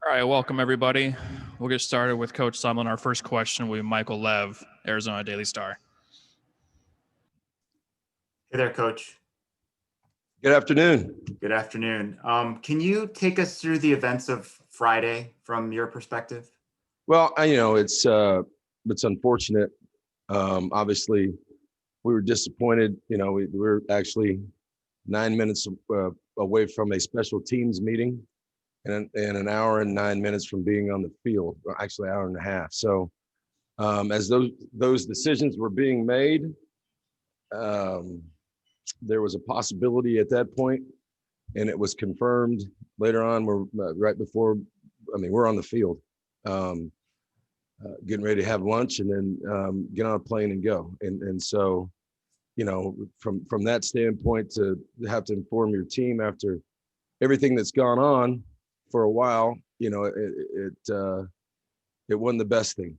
All right, welcome everybody. We'll get started with Coach Sumlin. Our first question will be Michael Lev, Arizona Daily Star. Hey there, Coach. Good afternoon. Good afternoon. Can you take us through the events of Friday from your perspective? Well, it's unfortunate. Obviously, we were disappointed. We were actually 9 minutes away from a special teams meeting, and an hour and 9 minutes from being on the field. Well, actually, an hour and a half. So, as those decisions were being made, there was a possibility at that point, and it was confirmed later on. We're right before. We're on the field, getting ready to have lunch, and then get on a plane and go. And so, from that standpoint, to have to inform your team after everything that's gone on for a while, it wasn't the best thing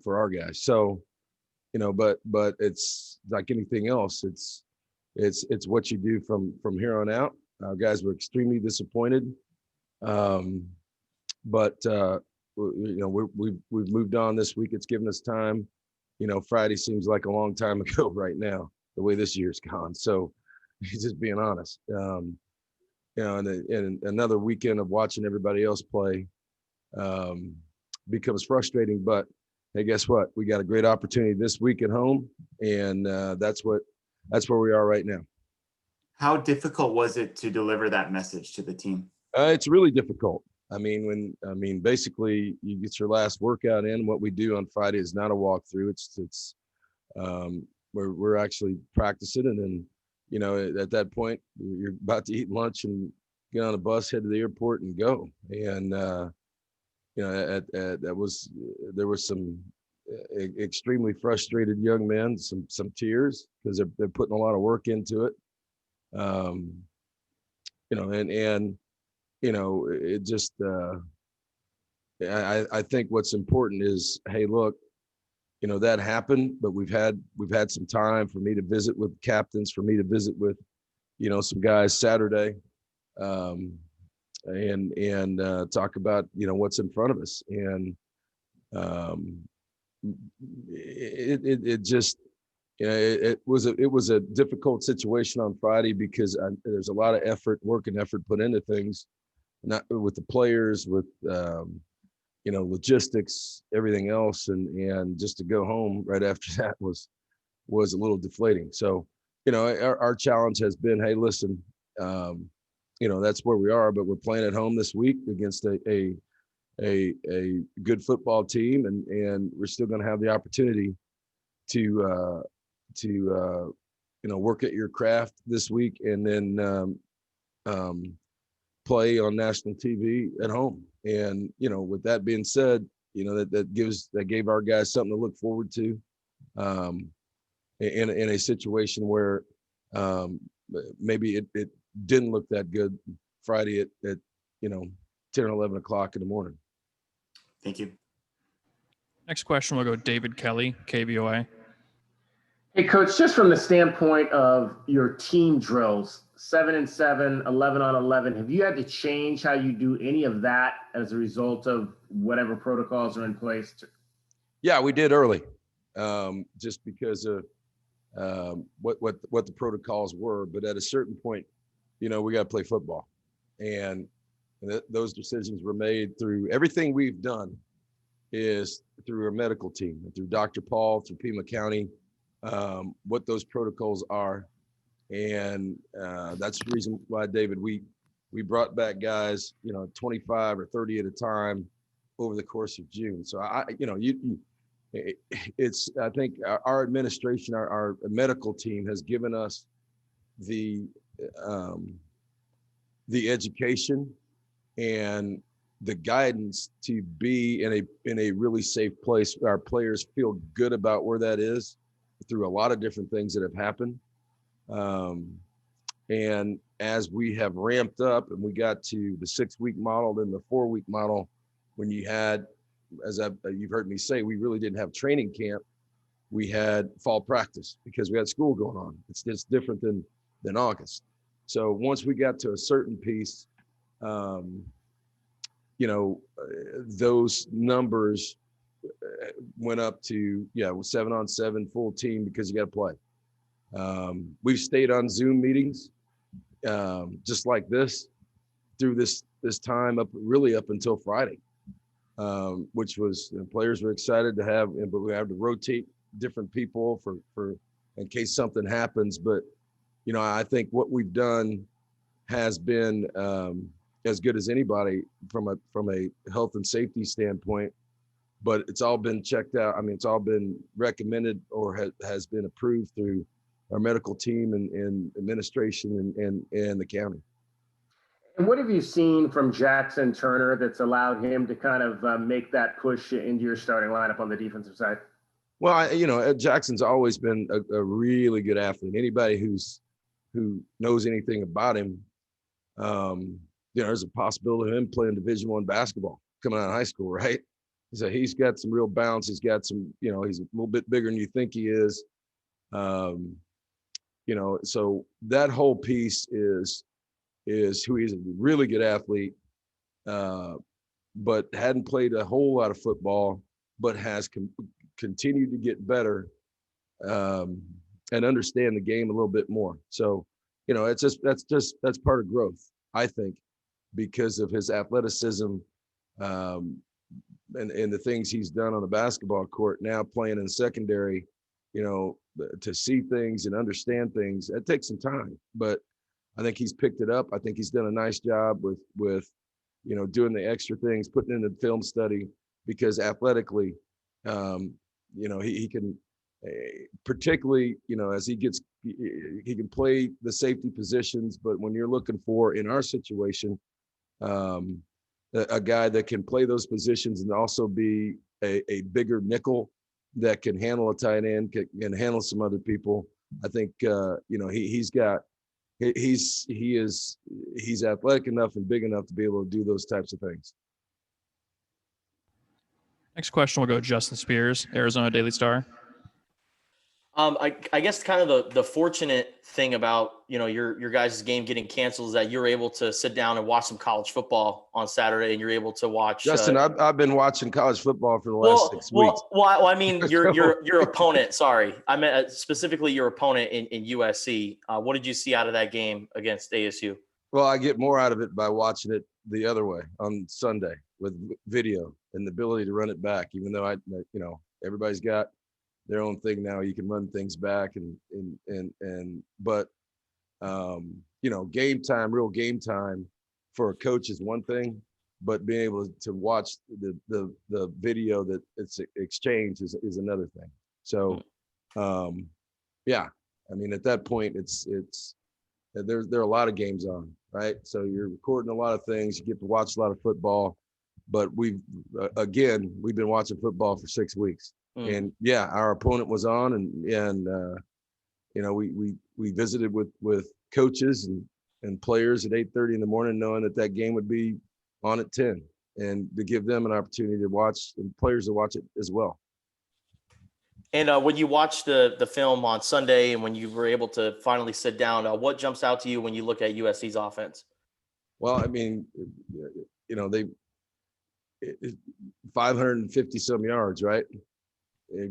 for our guys. So, but it's like anything else. It's what you do from here on out. Our guys were extremely disappointed, but we've moved on this week. It's given us time. Friday seems like a long time ago right now, the way this year's gone. So, just being honest, and another weekend of watching everybody else play becomes frustrating. But hey, guess what? We got a great opportunity this week at home, and that's where we are right now. How difficult was it to deliver that message to the team? It's really difficult. Basically, you get your last workout in. What we do on Friday is not a walkthrough. It's we're actually practicing, and then at that point you're about to eat lunch and get on a bus, head to the airport, and go. And there was some extremely frustrated young men, some tears, because they're putting a lot of work into it. It just I think what's important is, hey, look, that happened, but we've had some time for me to visit with captains, for me to visit with some guys Saturday, and talk about what's in front of us. And it just it was a difficult situation on Friday, because there's a lot of work and effort put into things, not with the players, with logistics, everything else, and just to go home right after that was a little deflating. So our challenge has been, hey, listen, that's where we are, but we're playing at home this week against a good football team, and we're still going to have the opportunity to work at your craft this week, and then play on national TV at home. And with that being said, that gave our guys something to look forward to, in a situation where maybe it didn't look that good Friday at 10 or 11 o'clock in the morning. Thank you. Next question will go David Kelly, KBOA. Hey, Coach, just from the standpoint of your team drills, 7-7, 11-on-11, have you had to change how you do any of that as a result of whatever protocols are in place? Yeah, we did early, just because of what the protocols were. But at a certain point, we got to play football, and those decisions were made through everything we've done is through our medical team, through Dr. Paul, through Pima County, what those protocols are. And that's the reason why, David, we brought back guys, 25 or 30 at a time over the course of June. So I think our administration, our medical team has given us the education and the guidance to be in a really safe place. Our players feel good about where that is through a lot of different things that have happened. And as we have ramped up and we got to the 6-week model, then the 4-week model, when you had, you've heard me say, we really didn't have training camp. We had fall practice because we had school going on. It's just different than August. So once we got to a certain piece, those numbers went up to 7-on-7 full team because you got to play. We've stayed on Zoom meetings just like this through this time up until Friday, which was players were excited to have, but we have to rotate different people for in case something happens. But I think what we've done has been as good as anybody from a health and safety standpoint. But it's all been checked out. I mean, it's all been recommended or has been approved through our medical team and administration and the county. And what have you seen from Jackson Turner that's allowed him to kind of make that push into your starting lineup on the defensive side? Well, Jackson's always been a really good athlete. Anybody who knows anything about him, there's a possibility of him playing Division I basketball coming out of high school, right? So he's got some real bounce. He's got some, he's a little bit bigger than you think he is. So that whole piece is who he's a really good athlete, but hadn't played a whole lot of football, but has continued to get better and understand the game a little bit more. So, that's part of growth, I think, because of his athleticism and the things he's done on the basketball court. Now playing in secondary, to see things and understand things, it takes some time, but I think he's picked it up. I think he's done a nice job with doing the extra things, putting in the film study, because athletically, he can, particularly, as he can play the safety positions, but when you're looking for, in our situation, a guy that can play those positions and also be a bigger nickel that can handle a tight end, can handle some other people. I think, he's athletic enough and big enough to be able to do those types of things. Next question will go to Justin Spears, Arizona Daily Star. I guess kind of the fortunate thing about, your guys' game getting canceled is that you're able to sit down and watch some college football on Saturday, and you're able to watch. Justin, I've been watching college football for the last 6 weeks. Well, I mean, your opponent. Sorry, I meant specifically your opponent in USC. What did you see out of that game against ASU? Well, I get more out of it by watching it the other way on Sunday with video and the ability to run it back. Even though everybody's got their own thing now, you can run things back but game time, real game time for a coach is one thing, but being able to watch the video that it's exchanged is another thing. So I mean, at that point it's there are a lot of games on, right? So you're recording a lot of things, you get to watch a lot of football, but we've been watching football for 6 weeks. And our opponent was on, and we visited with coaches and players at 8:30 in the morning, knowing that game would be on at 10, and to give them an opportunity to watch and players to watch it as well. And when you watched the film on Sunday, and when you were able to finally sit down, what jumps out to you when you look at USC's offense? Well, I mean, they 550 some yards, right?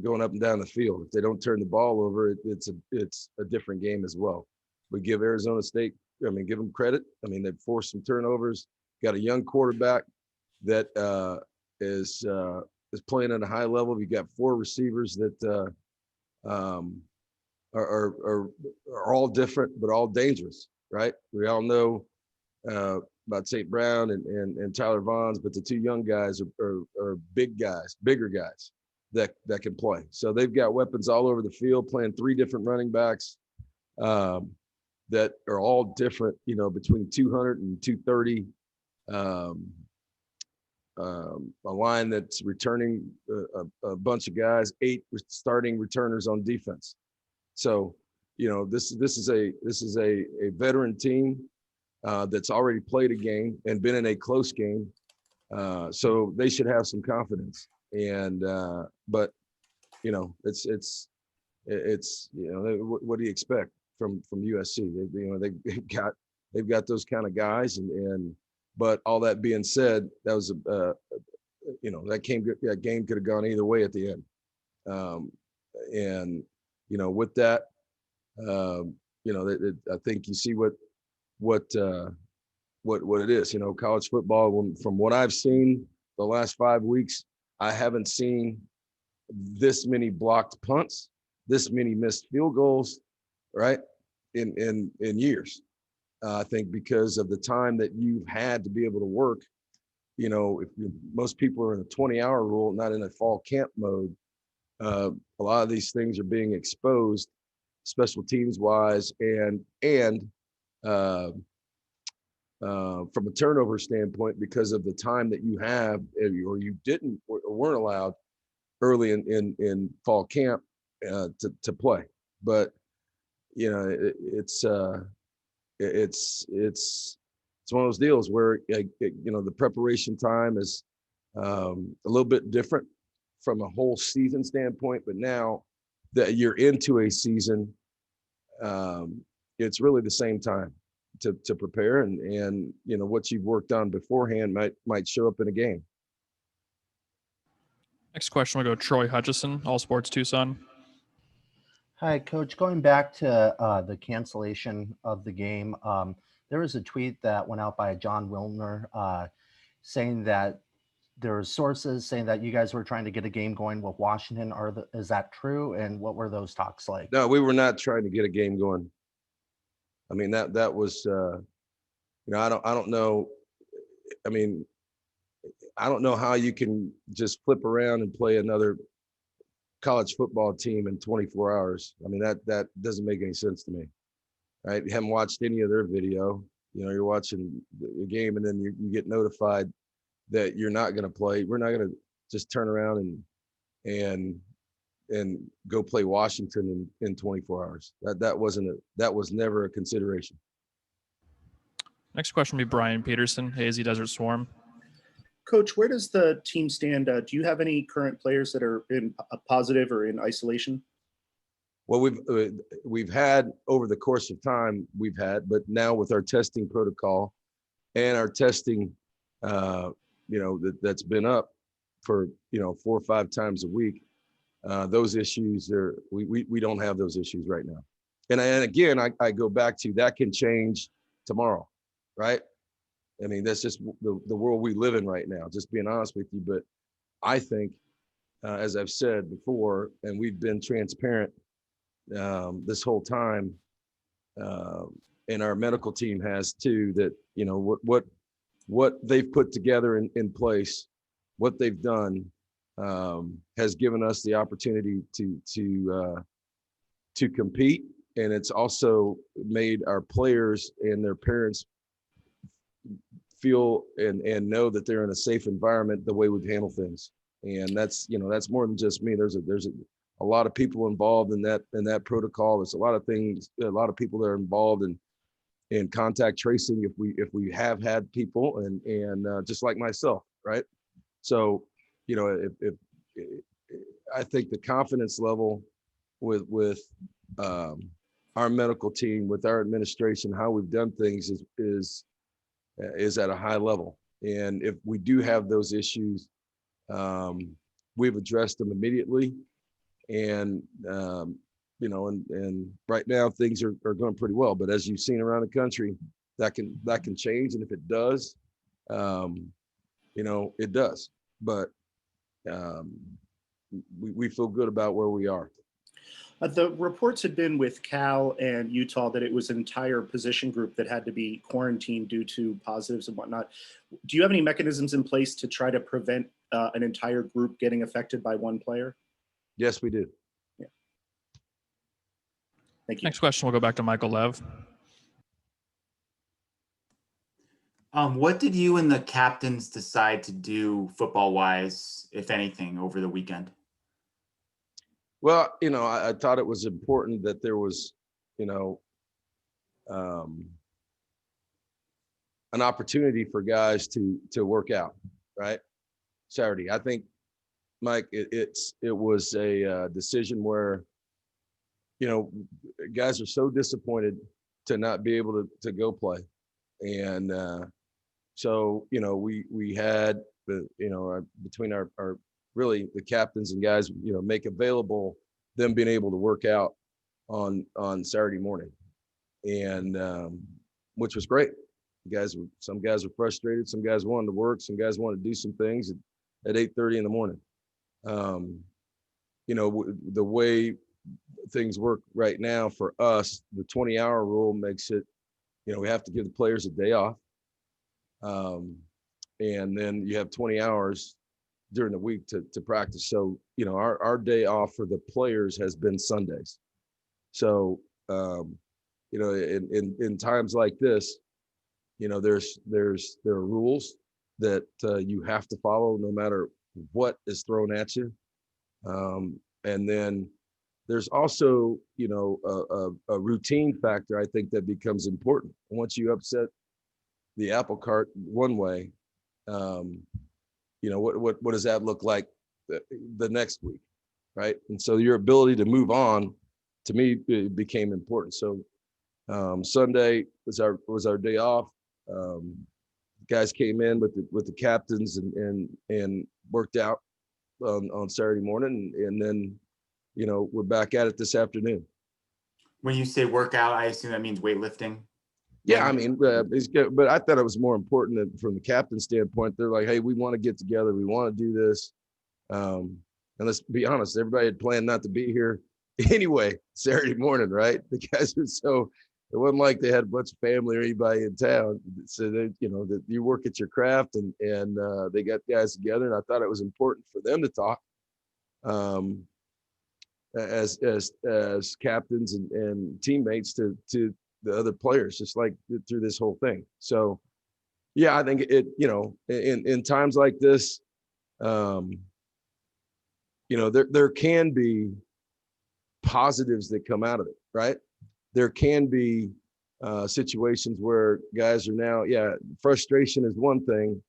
Going up and down the field. If they don't turn the ball over, it's a different game as well. We give Arizona State, give them credit. They've forced some turnovers. Got a young quarterback that is playing at a high level. We got 4 receivers that are all different, but all dangerous, right? We all know about St. Brown and Tyler Vaughns, but the 2 young guys are big guys, bigger guys that can play. So they've got weapons all over the field, playing 3 different running backs that are all different, between 200 and 230. A line that's returning a bunch of guys, 8 starting returners on defense. So, this is a veteran team that's already played a game and been in a close game. So they should have some confidence. And but it's what do you expect from USC? They've got those kind of guys, and But all that being said, that was that game could have gone either way at the end. And with that, I think you see what it is. College football. From what I've seen the last 5 weeks, I haven't seen this many blocked punts, this many missed field goals, right? In years. I think because of the time that you've had to be able to work. Most people are in a 20-hour rule, not in a fall camp mode. A lot of these things are being exposed, special teams wise, and from a turnover standpoint, because of the time that you have, or you didn't, or weren't allowed early in fall camp to play. But it's one of those deals where the preparation time is a little bit different from a whole season standpoint, but now that you're into a season, it's really the same time to prepare, and what you've worked on beforehand might show up in a game. Next question will go Troy Hutchison, All Sports Tucson. Hi, Coach. Going back to the cancellation of the game, there was a tweet that went out by John Wilner saying that there were sources saying that you guys were trying to get a game going with Washington. Is that true? And what were those talks like? No, we were not trying to get a game going. I mean, that was, I don't know. I mean, I don't know how you can just flip around and play another college football team in 24 hours. I mean, that doesn't make any sense to me, right? You haven't watched any of their video. You're watching the game and then you get notified that you're not going to play. We're not going to just turn around and go play Washington in 24 hours. That was never a consideration. Next question will be Brian Peterson, Hazy Desert Swarm. Coach, where does the team stand? Do you have any current players that are in a positive or in isolation? Well, we've had over the course of time, but now with our testing protocol and our testing, that's been up for 4 or 5 times a week. Those issues we don't have those issues right now. And again, I go back to that can change tomorrow, right? I mean, that's just the world we live in right now, just being honest with you. But I think, as I've said before, and we've been transparent this whole time, and our medical team has too, that, what they've put together in place, what they've done, has given us the opportunity to compete. And it's also made our players and their parents feel and know that they're in a safe environment the way we've handled things. And that's more than just me. There's a lot of people involved in that protocol. There's a lot of things, a lot of people that are involved in contact tracing if we have had people and just like myself, right? So, if I think the confidence level with our medical team, with our administration, how we've done things is at a high level. And if we do have those issues, we've addressed them immediately. And, and right now things are going pretty well, but as you've seen around the country, that can change. And if it does, it does, but we feel good about where we are. The reports had been with Cal and Utah that it was an entire position group that had to be quarantined due to positives and whatnot. Do you have any mechanisms in place to try to prevent an entire group getting affected by one player? Yes, we do. Yeah. Thank you. Next question will go back to Michael Lev. What did you and the captains decide to do football-wise, if anything, over the weekend? Well, I thought it was important that there was, an opportunity for guys to work out, right? Saturday. I think, Mike, it was a decision where, guys are so disappointed to not be able to go play. And, So, we had between our really the captains and guys, make available them being able to work out on Saturday morning, and which was great. Some guys were frustrated, some guys wanted to work, some guys wanted to do some things at 8:30 in the morning. The way things work right now for us, the 20-hour rule makes it, we have to give the players a day off. And then you have 20 hours during the week to practice. So, our day off for the players has been Sundays. So, in times like this, there are rules that you have to follow no matter what is thrown at you. And then there's also, a routine factor, I think, that becomes important. Once you upset the apple cart one way, what does that look like the next week, right? And so your ability to move on, to me, it became important. So Sunday was our day off. Guys came in with the captains and worked out on Saturday morning, and then we're back at it this afternoon. When you say workout, I assume that means weightlifting. Yeah, I mean, it's good, but I thought it was more important that from the captain standpoint, they're like, hey, we want to get together, we want to do this. And let's be honest, everybody had planned not to be here anyway Saturday morning, right? The guys were so. It wasn't like they had a bunch of family or anybody in town. So that that you work at your craft, and they got guys together, and I thought it was important for them to talk as captains and teammates to the other players, just like through this whole thing. So yeah, I think it, in times like this, there can be positives that come out of it, right? There can be situations where guys are now, frustration is one thing,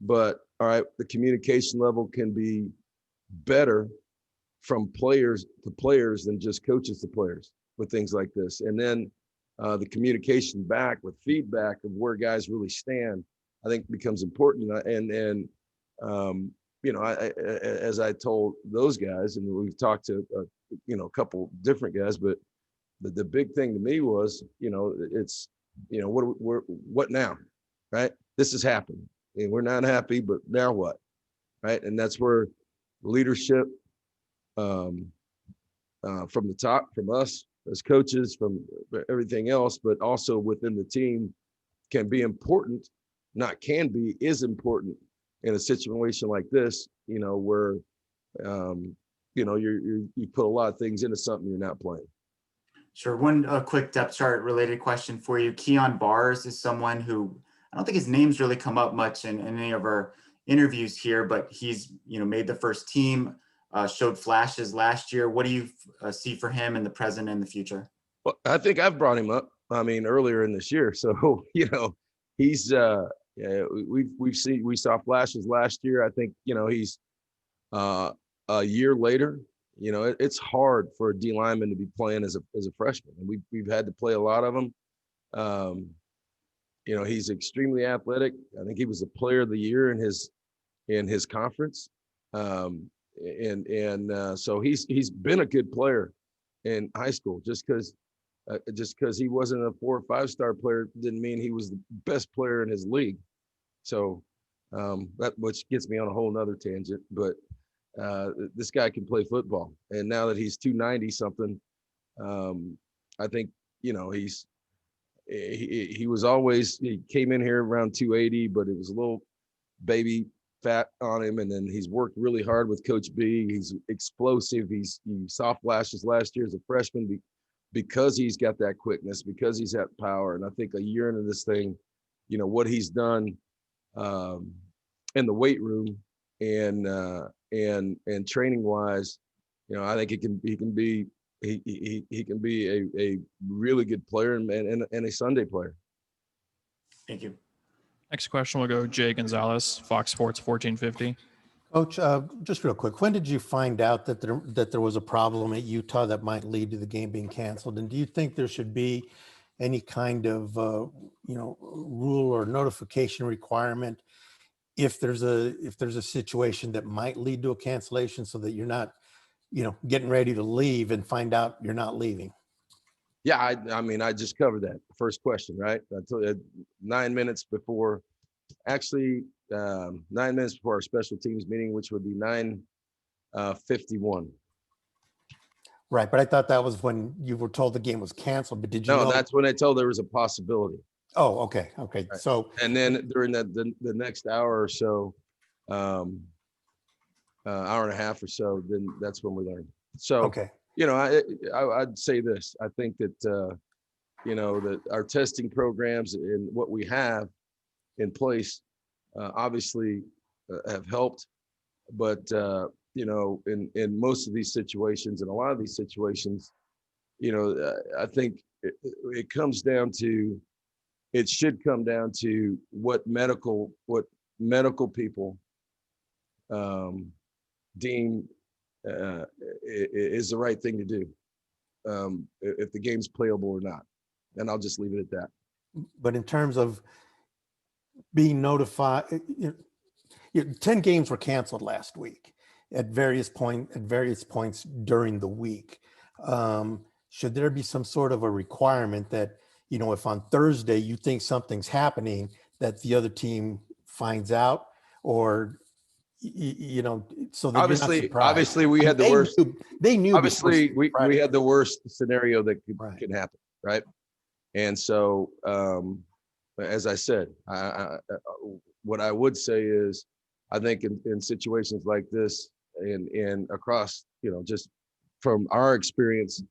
but all right, the communication level can be better from players to players than just coaches to players with things like this. And then the communication back with feedback of where guys really stand, I think becomes important. And as I told those guys, and we've talked to a couple different guys, but the big thing to me was, it's, what now, right? This has happened and we're not happy, but now what, right? And that's where leadership from the top, from us as coaches, from everything else, but also within the team can be important, not can be, is important in a situation like this, where, you put a lot of things into something you're not playing. Sure. One quick depth chart related question for you. Keon Bars is someone who, I don't think his name's really come up much in any of our interviews here, but he's, made the first team, showed flashes last year. What do you see for him in the present and the future? Well, I think I've brought him up, earlier in this year. So, he's, we saw flashes last year. I think, he's a year later, it's hard for a D lineman to be playing as a freshman. And we've had to play a lot of them. He's extremely athletic. I think he was a player of the year in his conference. So he's been a good player in high school. Just because he wasn't a 4 or 5 star player didn't mean he was the best player in his league. So that, which gets me on a whole nother tangent, but this guy can play football. And now that he's 290 something, I think, he was always, he came in here around 280, but it was a little baby fat on him. And then he's worked really hard with Coach B. He's explosive. He saw flashes last year as a freshman because he's got that quickness, because he's that power. And I think a year into this thing, what he's done in the weight room and training wise, I think he can be a really good player and a Sunday player. Thank you. Next question will go Jay Gonzalez, Fox Sports 1450. Coach, just real quick, when did you find out that there was a problem at Utah that might lead to the game being canceled? And do you think there should be any kind of, rule or notification requirement if there's a situation that might lead to a cancellation, so that you're not, getting ready to leave and find out you're not leaving? Yeah, I mean, I just covered that first question, right? I told you 9 minutes before, actually 9 minutes before our special teams meeting, which would be 9:51. Right, but I thought that was when you were told the game was canceled. But did you No, know? that's when I told there was a possibility. Oh, okay. Right. So, And then during the next hour or so, hour and a half or so, then that's when we learned. So, okay. I'd say this. I think that, that our testing programs and what we have in place obviously have helped. But, in most of these situations, and a lot of these situations, I think it should come down to what medical people deem is the right thing to do, if the game's playable or not. And I'll just leave it at that. But in terms of being notified, 10 games were canceled last week at various points during the week. Should there be some sort of a requirement that, if on Thursday you think something's happening, that the other team finds out, or so that you're not surprised? Obviously we had the worst. They knew. Obviously we had the worst scenario that Right. can happen, right? And so, as I said, what I would say is, I think in situations like this, and across, just from our experience,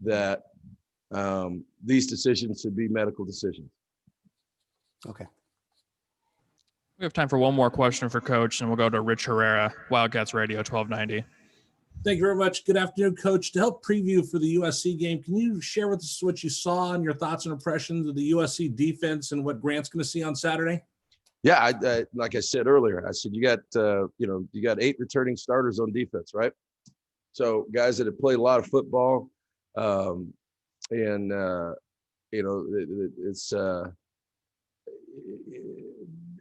that these decisions should be medical decisions. Okay. We have time for one more question for Coach, and we'll go to Rich Herrera, Wildcats Radio 1290. Thank you very much. Good afternoon, Coach. To help preview for the USC game, can you share with us what you saw and your thoughts and impressions of the USC defense and what Grant's going to see on Saturday? Yeah, I like I said earlier, I said you got 8 returning starters on defense, right? So guys that have played a lot of football, and it's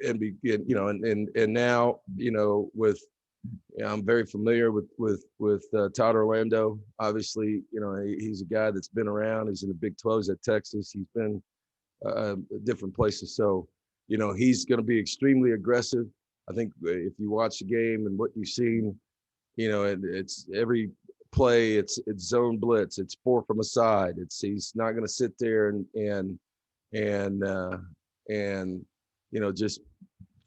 and now with, I'm very familiar with Todd Orlando. Obviously, he's a guy that's been around. He's in the Big 12. He's at Texas. He's been different places. So, he's going to be extremely aggressive. I think if you watch the game and what you've seen, it's every play, it's zone blitz, it's 4 from a side. He's not going to sit there and just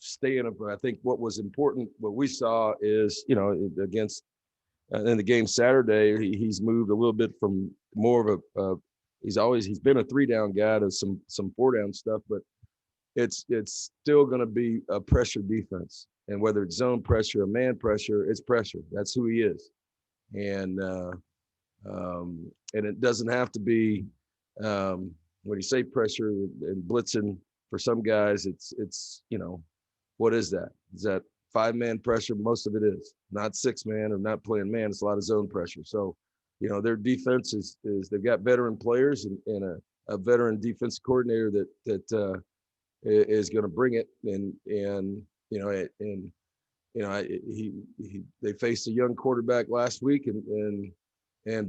stay in. I think what was important, what we saw is, against in the game Saturday, he's moved a little bit from more of a he's been a 3-down guy to some 4-down stuff, but it's still going to be a pressure defense. And whether it's zone pressure or man pressure, it's pressure. That's who he is. And it doesn't have to be, when you say pressure and blitzing, for some guys, it's what is that? Is that 5-man pressure? Most of it is not 6-man or not playing man. It's a lot of zone pressure. So, their defense is they've got veteran players and a veteran defense coordinator that is going to bring it. They faced a young quarterback last week and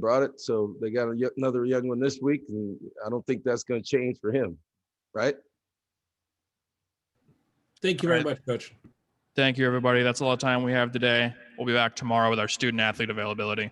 brought it. So they got another young one this week, and I don't think that's going to change for him, right? Thank you very much, Coach. Thank you, everybody. That's all the time we have today. We'll be back tomorrow with our student athlete availability.